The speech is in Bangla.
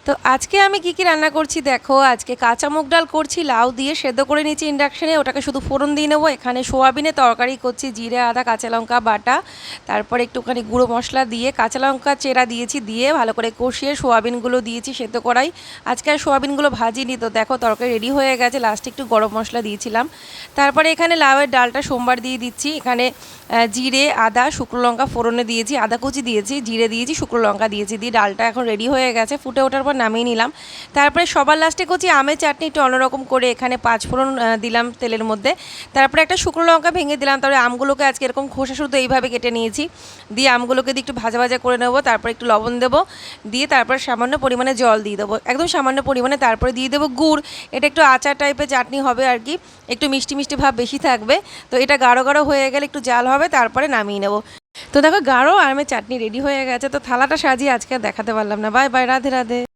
তো আজকে আমি কি রান্না করছি দেখো। আজকে কাঁচা মুগ ডাল করছি, লাউ দিয়ে সেদ্ধ করে নিচ্ছি ইন্ডাকশনে, ওটাকে শুধু ফোড়ন দিয়ে নেবো। এখানে সোয়াবিনের তরকারি করছি, জিরে আদা কাঁচা লঙ্কা বাটা, তারপরে একটুখানি গুঁড়ো মশলা দিয়ে কাঁচা লঙ্কা চেরা দিয়েছি, দিয়ে ভালো করে কষিয়ে সোয়াবিনগুলো দিয়েছি সেদ্ধ করাই। আজকে আর সোয়াবিনগুলো ভাজিনি। তো দেখো তরকারি রেডি হয়ে গেছে, লাস্টে একটু গরম মশলা দিয়েছিলাম। তারপরে এখানে লাউয়ের ডালটা সোমবার দিয়ে দিচ্ছি। এখানে জিরে আদা শুকনো লঙ্কা ফোড়নে দিয়েছি, আদা কুচি দিয়েছি, জিরে দিয়েছি, শুকনো লঙ্কা দিয়েছি, দিয়ে ডালটা এখন রেডি হয়ে গেছে। ফুটে ওঠার পর নামিয়ে নিলাম। তারপরে সবার লাস্টে করছি আমের চাটনি, একটু অন্যরকম করে এখানে 5 ফোড়ন দিলাম তেলের মধ্যে। তারপরে একটা শুকনো লঙ্কা ভেঙে দিলাম। তারপরে আমগুলোকে আজকে এরকম খোসা শুদ্ধ এইভাবে কেটে নিয়েছি, দিয়ে আমগুলোকে দিয়ে একটু ভাজা ভাজা করে নেবো। তারপরে একটু লবণ দেবো, দিয়ে তারপরে সামান্য পরিমাণে জল দিয়ে দেবো, একদম সামান্য পরিমাণে। তারপরে দিয়ে দেবো গুড়। এটা একটু আচার টাইপের চাটনি হবে আর কি, একটু মিষ্টি মিষ্টি ভাব বেশি থাকবে। তো এটা গাঢ় গাঢ় হয়ে গেলে একটু জাল হবে, তারপরে নামিয়ে নেবো। তো দেখো গাঢ় আমের চাটনি রেডি হয়ে গেছে। তো থালাটা সাজিয়ে আজকে আর দেখাতে পারলাম না। Bye bye, Radhe Radhe.